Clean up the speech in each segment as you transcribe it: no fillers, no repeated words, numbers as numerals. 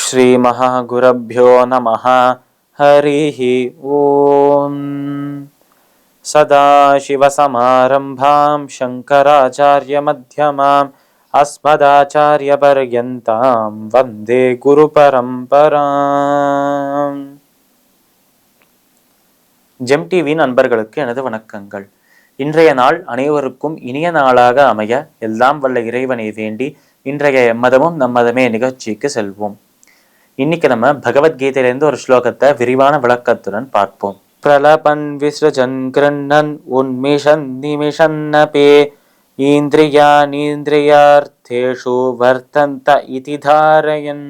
ஸ்ரீ மகாகுரப்யோ நமஹ. ஹரிஹி ஓம். சதாசிவசமாரம்பாம் சங்கராச்சார்ய மத்யமாம் அஸ்மதாச்சார்ய பர்யந்தாம் வந்தே குரு பரம்பராம். GeM TV நண்பர்களுக்கு எனது வணக்கங்கள். இன்றைய நாள் அனைவருக்கும் இனிய நாளாக அமைய எல்லாம் வல்ல இறைவனை வேண்டி இன்றைய எம்மதமும் நம்மதமே நிகழ்ச்சிக்கு செல்வோம். இன்னைக்கு நம்ம பகவத்கீதையிலிருந்து ஒரு ஸ்லோகத்தை விரிவான விளக்கத்துடன் பார்ப்போம். பிரலபன் விஸ்ருஜன் கிருண்ணன் உன்மிஷன் நிமிஷன்னபே இந்திரியார்த்தேஷு வர்த்தந்த இதி தாரயன்.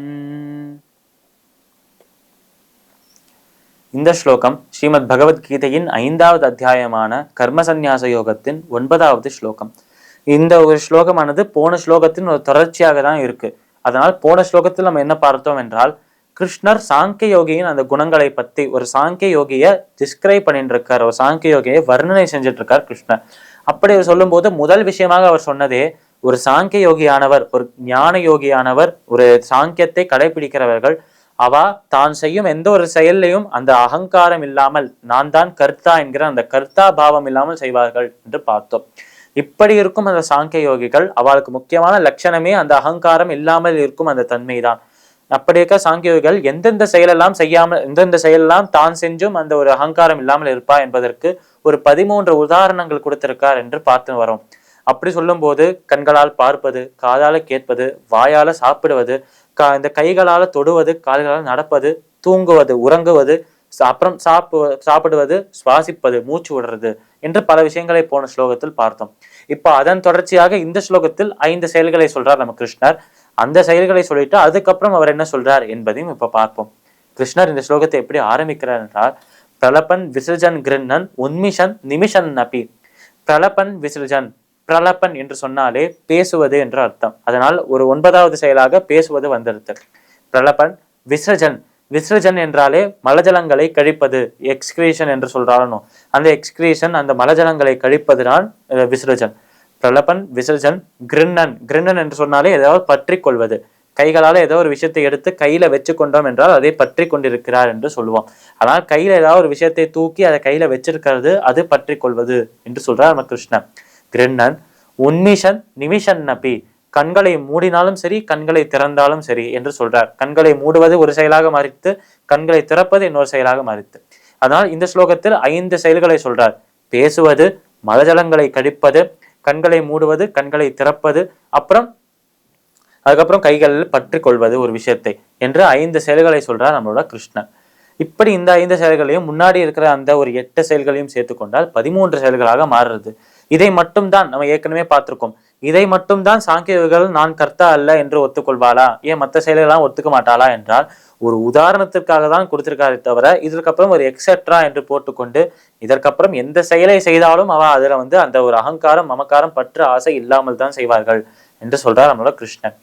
இந்த ஸ்லோகம் ஸ்ரீமத் பகவத்கீதையின் 5வது அத்தியாயமான கர்மசந்நியாச யோகத்தின் 9வது ஸ்லோகம். இந்த ஒரு ஸ்லோகமானது போன ஸ்லோகத்தின் ஒரு தொடர்ச்சியாக தான் இருக்கு. அதனால் போன ஸ்லோகத்தில் நம்ம என்ன பார்த்தோம் என்றால், கிருஷ்ணர் சாங்கிய யோகியின் அந்த குணங்களை பத்தி ஒரு சாங்கிய யோகியை டிஸ்கிரைப் பண்ணிட்டு இருக்கார், ஒரு சாங்கிய யோகியை வர்ணனை செஞ்சுட்டு இருக்கார் கிருஷ்ணர். அப்படி சொல்லும் போது முதல் விஷயமாக அவர் சொன்னதே, ஒரு சாங்கிய யோகியானவர், ஒரு ஞான யோகியானவர், ஒரு சாங்கியத்தை கடைபிடிக்கிறவர்கள் அவா தான் செய்யும் எந்த ஒரு செயல்லையும் அந்த அகங்காரம் இல்லாமல், நான் தான் கர்த்தா என்கிற அந்த கர்த்தா பாவம் இல்லாமல் செய்வார்கள் என்று பார்த்தோம். இப்படி இருக்கும் அந்த சாங்கிய யோகிகள், அவளுக்கு முக்கியமான லட்சணமே அந்த அகங்காரம் இல்லாமல் இருக்கும் அந்த தன்மைதான். அப்படி இருக்க சாங்கிய யோகிகள் எந்தெந்த செயலெல்லாம் செய்யாமல், எந்தெந்த செயலெல்லாம் தான் செஞ்சும் அந்த ஒரு அகங்காரம் இல்லாமல் இருப்பா என்பதற்கு ஒரு 13 உதாரணங்கள் கொடுத்திருக்கார் என்று பார்த்து வரோம். அப்படி சொல்லும் போது, கண்களால் பார்ப்பது, காதால கேட்பது, வாயால சாப்பிடுவது, இந்த கைகளால தொடுவது, கால்களால் நடப்பது, தூங்குவது, உறங்குவது, அப்புறம் சாப்பிடுவது, சுவாசிப்பது, மூச்சு விடுறது என்று பல விஷயங்களை போன ஸ்லோகத்தில் பார்த்தோம். இப்ப அதன் தொடர்ச்சியாக இந்த ஸ்லோகத்தில் 5 செயல்களை சொல்றார் நம்ம கிருஷ்ணர். அந்த செயல்களை சொல்லிட்டு அதுக்கப்புறம் அவர் என்ன சொல்றார் என்பதையும் இப்ப பார்ப்போம். கிருஷ்ணர் இந்த ஸ்லோகத்தை எப்படி ஆரம்பிக்கிறார் என்றால், பிரலபன் விசர்ஜன் கிருண்ணன் உன்மிஷன் நிமிஷன் நபி. பிரலபன் விசர்ஜன், பிரலபன் என்று சொன்னாலே பேசுவது என்று அர்த்தம். அதனால் ஒரு 9வது செயலாக பேசுவது வந்திருத்தல். பிரலபன் விசர்ஜன், விசர்ஜன் என்றாலே மலஜலங்களை கழிப்பது, எக்ஸ்கிரீஷன் என்று சொல்றாலும் அந்த எக்ஸ்கிரீஷன், அந்த மலஜலங்களை கழிப்பதுதான் விசர்ஜன். பிரலபன் விசர்ஜன் கிருண்ணன், கிருண்ணன் என்று சொன்னாலே ஏதாவது பற்றி கொள்வது, கைகளால ஏதோ ஒரு விஷயத்தை எடுத்து கையில வச்சு கொண்டோம் என்றால் அதை பற்றி கொண்டிருக்கிறார் என்று சொல்லுவோம். ஆனால் கையில ஏதாவது ஒரு விஷயத்தை தூக்கி அதை கையில வச்சிருக்கிறது, அது பற்றி கொள்வது என்று சொல்றார் நம்ம கிருஷ்ணன். கிருண்ணன் உன்மிஷன் நிமிஷன் நபி, கண்களை மூடினாலும் சரி, கண்களை திறந்தாலும் சரி என்று சொல்றார். கண்களை மூடுவது ஒரு செயலாக மாறித்து, கண்களை திறப்பது இன்னொரு செயலாக மாறித்து. அதனால் இந்த ஸ்லோகத்தில் 5 செயல்களை சொல்றார். பேசுவது, மலஜலங்களை கழிப்பது, கண்களை மூடுவது, கண்களை திறப்பது, அதுக்கப்புறம் கைகளில் பற்றி கொள்வது ஒரு விஷயத்தை என்று 5 செயல்களை சொல்றார் நம்மளோட கிருஷ்ணன். இப்படி இந்த 5 செயல்களையும் முன்னாடி இருக்கிற அந்த ஒரு 8 செயல்களையும் சேர்த்துக்கொண்டால் 13 செயல்களாக மாறுறது. இதை மட்டும் தான் நம்ம ஏற்கனவே பார்த்திருக்கோம். இதை மட்டும் தான் சாங்கியர்கள் நான் கர்த்தா அல்ல என்று ஒத்துக்கொள்வாளா, ஏன் மற்ற செயல்களெல்லாம் ஒத்துக்க மாட்டாளா என்றால், ஒரு உதாரணத்திற்காக தான் கொடுத்திருக்காரு தவிர இதற்கப்புறம் ஒரு எக்ஸெட்ரா என்று போட்டுக்கொண்டு இதற்கப்புறம் எந்த செயலை செய்தாலும் அவ அதுல அந்த ஒரு அகங்காரம், மமக்காரம், பற்று, ஆசை இல்லாமல் தான் செய்வார்கள் என்று சொல்றார் நம்மளோட கிருஷ்ணன்.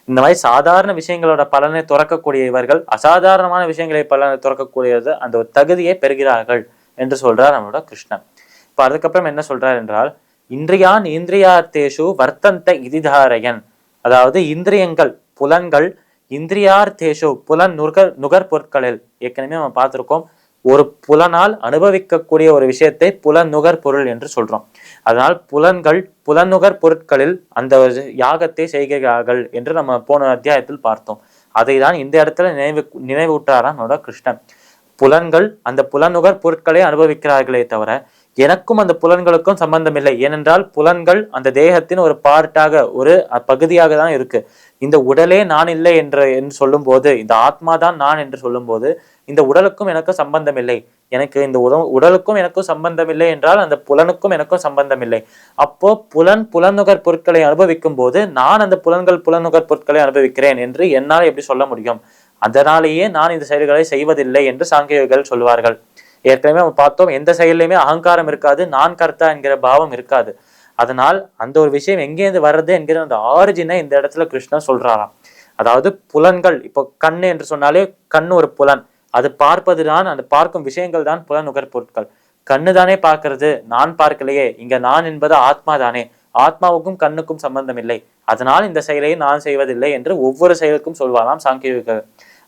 இந்த மாதிரி சாதாரண விஷயங்களோட பலனை துறக்கக்கூடிய இவர்கள் அசாதாரணமான விஷயங்களை பலனை துறக்கக்கூடியது அந்த ஒரு தகுதியை பெறுகிறார்கள் என்று சொல்றார் நம்மளோட கிருஷ்ணன். இப்ப அதுக்கப்புறம் என்ன சொல்றார் என்றால், இந்திரியார்த்தேஷு வர்த்தந்த இதிதாரயன். அதாவது இந்திரியங்கள், புலன்கள், இந்திரியார்த்தேஷு புலன் நுகர் பொருட்களில், ஏற்கனவே நம்ம பார்த்திருக்கோம், ஒரு புலனால் அனுபவிக்கக்கூடிய ஒரு விஷயத்தை புலன் நுகர் பொருள் என்று சொல்றோம். அதனால் புலன்கள் புலனுகர் பொருட்களில் அந்த யாகத்தை செய்கிறார்கள் என்று நம்ம போன அத்தியாயத்தில் பார்த்தோம். அதை தான் இந்த இடத்துல நினைவூட்டாராம் நம்மளோட கிருஷ்ணன். புலன்கள் அந்த புலனுகர் பொருட்களை அனுபவிக்கிறார்களே தவிர எனக்கும் அந்த புலன்களுக்கும் சம்பந்தம் இல்லை. ஏனென்றால் புலன்கள் அந்த தேகத்தின் ஒரு பார்ட்டாக, ஒரு பகுதியாக தான் இருக்கு. இந்த உடலே நான் இல்லை என்று சொல்லும் போது, இந்த ஆத்மா தான் நான் என்று சொல்லும் போது, இந்த உடலுக்கும் எனக்கும் சம்பந்தம் இல்லை. எனக்கு இந்த உடலுக்கும் எனக்கும் சம்பந்தம் இல்லை என்றால் அந்த புலனுக்கும் எனக்கும் சம்பந்தம் இல்லை. அப்போ புலனுகர் பொருட்களை அனுபவிக்கும் போது நான் அந்த புலனுகர் பொருட்களை அனுபவிக்கிறேன் என்று என்னால் எப்படி சொல்ல முடியும்? அதனாலேயே நான் இந்த செயல்களை செய்வதில்லை என்று சாங்கியர்கள் சொல்வார்கள். ஏற்கனவே நம்ம பார்த்தோம், எந்த செயலையுமே அகங்காரம் இருக்காது, நான் கர்த்தா என்கிற பாவம் இருக்காது. அதனால் அந்த ஒரு விஷயம் எங்கேருந்து வர்றது என்கிற அந்த ஆரிஜினை இந்த இடத்துல கிருஷ்ணன் சொல்றாராம். அதாவது புலன்கள், இப்போ கண்ணு என்று சொன்னாலே கண் ஒரு புலன், அது பார்ப்பது தான், அந்த பார்க்கும் விஷயங்கள் தான் புலனுகர் பொருட்கள். கண்ணு தானே பார்க்கிறது, நான் பார்க்கலையே, இங்க நான் என்பது ஆத்மா தானே, ஆத்மாவுக்கும் கண்ணுக்கும் சம்பந்தம் இல்லை, அதனால் இந்த செயலை நான் செய்வதில்லை என்று ஒவ்வொரு செயலுக்கும் சொல்வாராம் சாங்கிய.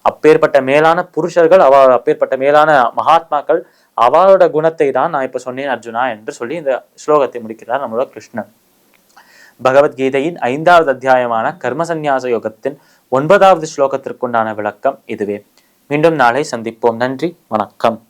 அப்பேற்பட்ட மேலான புருஷர்கள், அப்பேற்பட்ட மேலான மகாத்மாக்கள், அவளோட குணத்தை தான் நான் இப்ப சொன்னேன் அர்ஜுனா என்று சொல்லி இந்த ஸ்லோகத்தை முடிக்கிறார் நம்மளோட கிருஷ்ணன். பகவத்கீதையின் 5வது அத்தியாயமான கர்ம சந்நியாச யோகத்தின் 9வது ஸ்லோகத்திற்குண்டான விளக்கம் இதுவே. மீண்டும் நாளை சந்திப்போம். நன்றி, வணக்கம்.